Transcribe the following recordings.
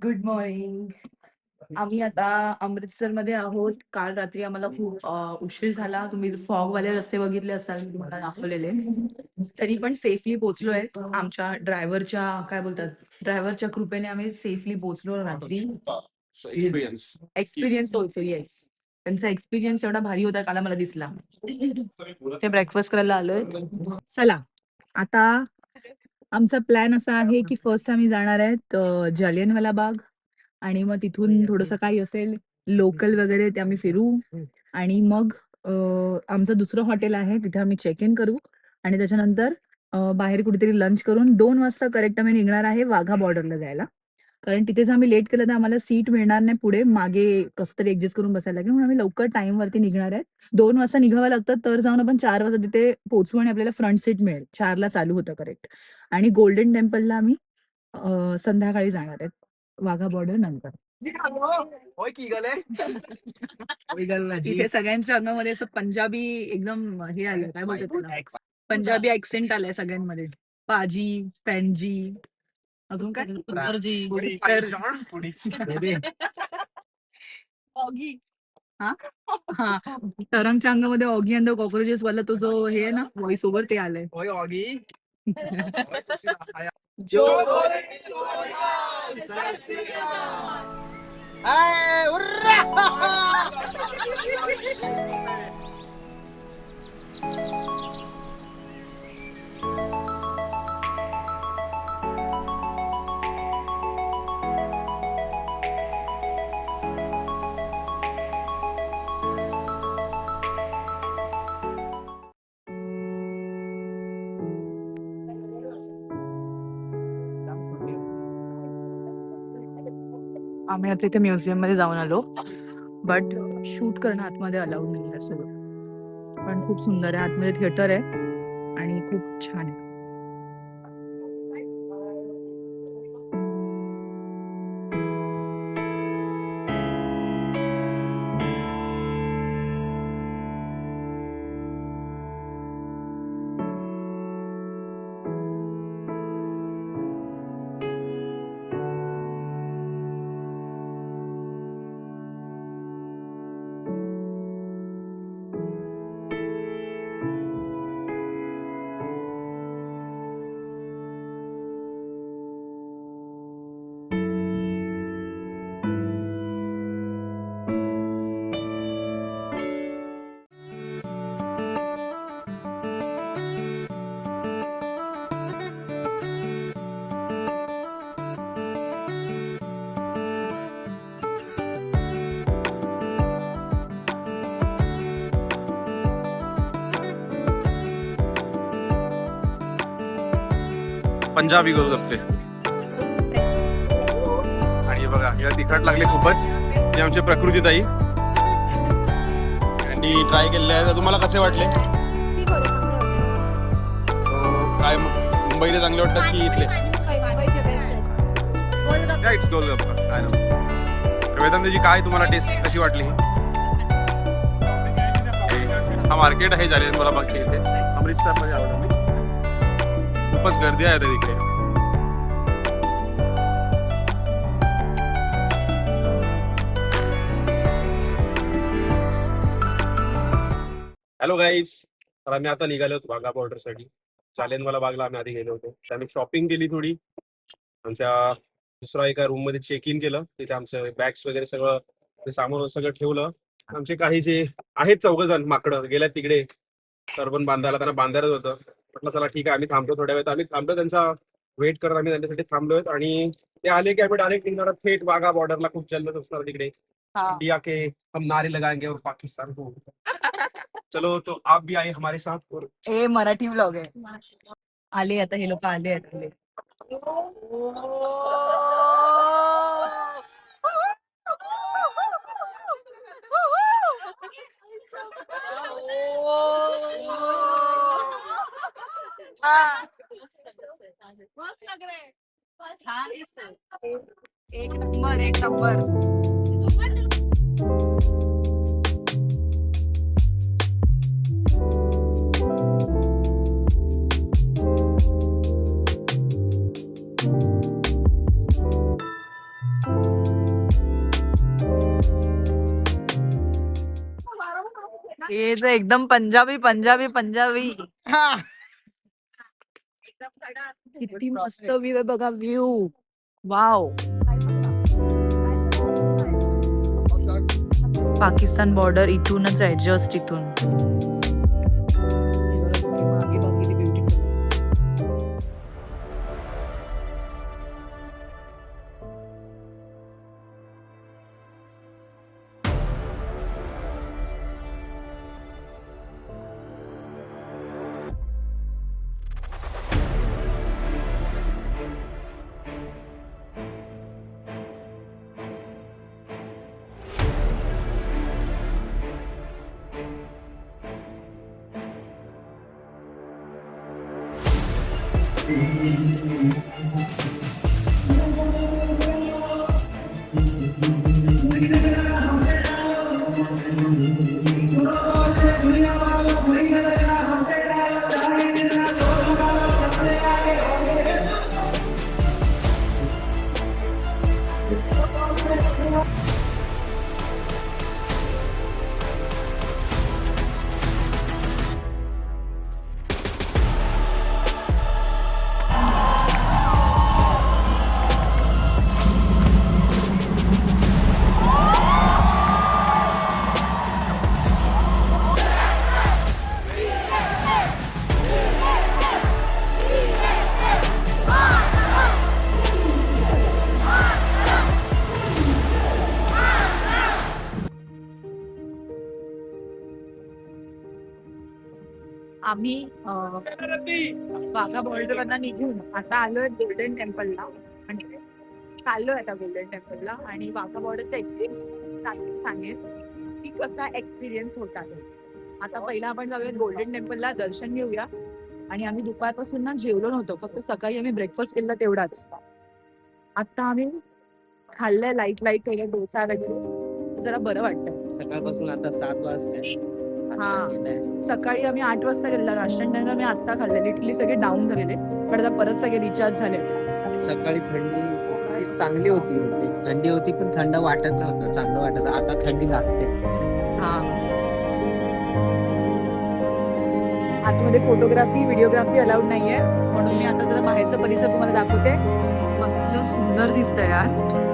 Good morning. आम्ही आता अमृतसरमध्ये आहोत. काल रात्री आम्हाला खूप उशीर झाला. तुम्ही फॉगवाले रस्ते बघितले असाल, मी तुम्हाला दाखवलेले. तरी पण सेफली पोहोचलोय. आमच्या ड्रायव्हरच्या काय बोलतात, ड्रायव्हरच्या कृपेने आम्ही सेफली पोहोचलो रात्री. Experience also yes. त्यांचा एक्सपिरियन्स एवढा भारी होता काल मला दिसला. ते ब्रेकफास्ट करायला आलोय. चला आता आमचा प्लॅन असा आहे की फर्स्ट आम्ही जाणार आहेत जालियनवाला बाग आणि मग तिथून थोडंसं काही असेल लोकल वगैरे ते आम्ही फिरू आणि मग आमचं दुसरं हॉटेल आहे तिथे आम्ही चेक इन करू आणि त्याच्यानंतर बाहेर कुठेतरी लंच करून 2 वाजता करेक्ट आम्ही निघणार आहे वाघा बॉर्डरला जायला. कारण तिथेच आम्ही लेट केलं तर आम्हाला सीट मिळणार नाही पुढे. मागे कसं तरी ॲडजस्ट करून बसायला लागेल. म्हणून आम्ही लवकर टाईमवरती निघणार आहे. 2 वाजता निघावं लागतं तर जाऊन आपण 4 वाजता तिथे पोहोचू आणि आपल्याला फ्रंट सीट मिळेल. 4ला चालू होतं करेक्ट. आणि गोल्डन टेम्पलला आम्ही संध्याकाळी जाणार आहेत वाघा बॉर्डर नंतर. तिथे सगळ्यांच्या अंगामध्ये असं पंजाबी एकदम हे आलं काय बोलतात त्याला? पंजाबी ॲक्सेंट आलाय सगळ्यांमध्ये. पाजी, पॅनजी, अजून काय? ऑगी. हां? हां. तरंगच्या अंगामध्ये ऑगी अँड द कॉकरोचेस वाला तो जो हे आहे ना व्हॉईस ओव्हर ते आलंय. ओय ऑगी. जो हाय उर्रा. आम्ही आता इथे म्युझियममध्ये जाऊन आलो. बट शूट करणं आतमध्ये अलाउड नाही आहे सो. पण खूप सुंदर आहे. आतमध्ये थिएटर आहे आणि खूप छान आहे. पंजाबी गोलगप्पे आणि बघा याला तिखट लागले खूपच. जे आमचे प्रकृती ताई आणि ट्राय केलेले आहे. तर तुम्हाला कसे वाटले? काय मुंबईला चांगले वाटतात की इथले? इट्स गोलगप्पा काय ना. वेदांताजी काय तुम्हाला टेस्ट कशी वाटली? हा मार्केट आहे जालियनवाला बागच्या इथे अमृतसरमध्ये आलो आम्ही. खूपच गर्दी आहे तिकडे. Hello guys. तर आम्ही आता निघालो होतो वाघा बॉर्डर साठी. जालियनवाला बागला आम्ही आधी गेलो होतो. आम्ही शॉपिंग केली थोडी. आमच्या दुसरा एका रूम मध्ये चेक इन केलं. तिथे आमचं बॅग्स वगैरे सगळं सामान सगळं ठेवलं. आमचे काही जे आहेत 4 जण माकडं गेल्यात तिकडे टर्बन बांधायला. त्यांना बांधायला होतं. म्हटलं चला ठीक आहे आम्ही थांबतो थोड्या वेळ. आम्ही थांबलो त्यांचा वेट करत आम्ही त्यांच्यासाठी थांबलोय आणि ते आले की आम्ही डायरेक्ट निघणार थेट वाघा बॉर्डरला. खूप जल्लोष असणार तिकडे. इंडिया के हम नारे लगाएंगे और पाकिस्तान को. चलो तो आप भी आए हमारे साथ. और हे मराठी व्लॉग आहे. आले आता हे लोक आले आहेत. मस्त लग रहा है. छान दिसतंय. एक नंबर एक नंबर. हे तर एकदम पंजाबी पंजाबी पंजाबी. किती मस्त व्ह्यू आहे बघा, व्ह्यू. वाव. पाकिस्तान बॉर्डर इथूनच आहे, जस्ट इथून. हे बघा किती मागे बघ, किती beautiful. आम्ही वाघा बॉर्डर वरनं निघून आता आलोय गोल्डन टेम्पलला. म्हणजे चाललोय आता गोल्डन टेम्पलला. आणि वाघा बॉर्डरचा एक्सपिरियन्स सांगेल की कसा एक्सपिरियन्स होता तो. आता पहिला आपण जाऊया गोल्डन टेम्पलला, दर्शन घेऊया. आणि आम्ही दुपारपासून ना जेवलो नव्हतो, फक्त सकाळी आम्ही ब्रेकफास्ट केला तेवढाच. आता आम्ही खाल्लंय लाईट काही डोसा वगैरे, जरा बरं वाटतं. सकाळपासून आता 7 वाजले. हा. सकाळी आम्ही 8 वाजता गेलेला नाश्ता, नंतर मी आता खाल्ले. लिटरली सगळे डाऊन झालेले, पण आता परत सगळे रिचार्ज झाले. सकाळी थंडी चांगली होती, म्हणजे थंडी होती पण थंड वाटत नव्हतं, चांगलं वाटत. आता थंडी लागते. हा. आतमध्ये फोटोग्राफी व्हिडिओग्राफी अलाउड नाहीये, म्हणून मी आता जरा बाहेरचा परिसर तुम्हाला दाखवते. कसलं सुंदर दिसतंय यार.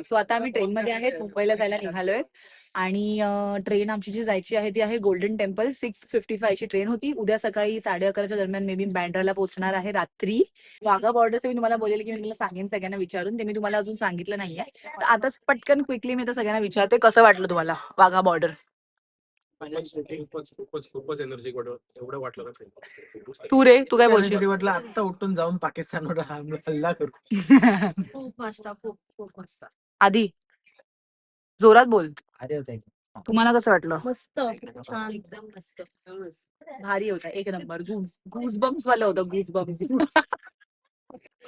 सो आता आम्ही ट्रेनमध्ये आहेत, मुंबईला जायला निघालोय. आणि ट्रेन आमची जी जायची आहे ती आहे गोल्डन टेम्पल. 6:55 ची ट्रेन होती. उद्या सकाळी 11:30च्या दरम्यान मे बी बँड्राला पोहोचणार आहे रात्री. वाघा बॉर्डरचं मी तुम्हाला बोलेल की मी तुम्हाला सांगेन सगळ्यांना विचारून, ते मी तुम्हाला अजून सांगितलं नाहीये. तर आताच पटकन क्विकली मी आता सगळ्यांना विचारते, कसं वाटलं तुम्हाला वाघा बॉर्डर? खूपच एनर्जी एवढं वाटलं ना. तू रे, तू काय बोलशील? वाटलं आता उठून जाऊन पाकिस्तानवर हल्ला करू. खूप मस्त, खूप मस्त. आधी जोरात बोल. अरे होते. तुम्हाला कसं वाटलं? मस्त, छान, एकदम मस्त. भारी होता, एक नंबर. गूज बम्स वाला होतं, गूज बम्स.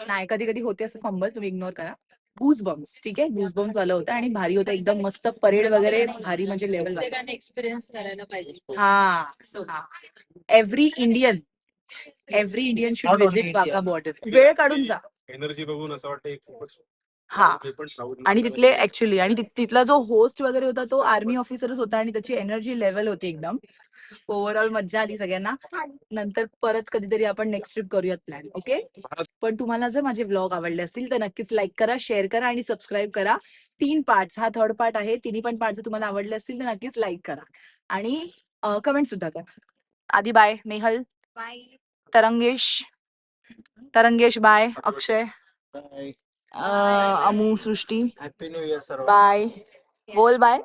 नाही, कधी कधी होते असं फंबल, तुम्ही इग्नोर करा. गूज बम्स, ठीक आहे, गूज बम्स वाला होता आणि भारी होता एकदम मस्त. परेड वगैरे भारी, म्हणजे लेवल. प्रत्येकाने एक्सपिरियन्स करायला पाहिजे. हा. Every Indian should visit Wagah border. वेळ काढून जा. एनर्जी बघून असं वाटतं खूपच. हा. हे पण साऊथ आणि तिथले ऍक्च्युअली, आणि तिथला जो होस्ट वगैरे होता तो आर्मी ऑफिसरच होता, आणि त्याची एनर्जी लेवल होती एकदम. ओव्हरऑल मज्जा आली सगळ्यांना. नंतर परत कधीतरी आपण नेक्स्ट ट्रिप करूयात प्लॅन, ओके? पण तुम्हाला जर माझे व्लॉग आवडले असतील तर नक्कीच लाईक करा, शेअर करा आणि सबस्क्राईब करा. 3 पार्ट्स, हा 3rd पार्ट आहे. तिन्ही पण पार्ट जर तुम्हाला आवडले असतील तर नक्कीच लाईक करा आणि कमेंट सुद्धा करा. आधी बाय. नेहल, बाय. तरंगेश बाय. अक्षय, अमू, सृष्टी, हॅपी न्यू इयर सर्व. बाय. बोल बाय.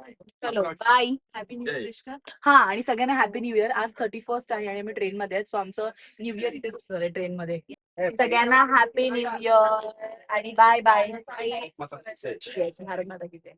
चलो बाय. Happy new year. हा, आणि सगळ्यांना हॅपी न्यू इयर. आज 31st आहे आणि आम्ही ट्रेन मध्ये आहेत, सो आमचं न्यू इयर इथेच असणार आहे ट्रेन मध्ये. सगळ्यांना हॅपी न्यू इयर आणि बाय बाय. भारत माता की जय.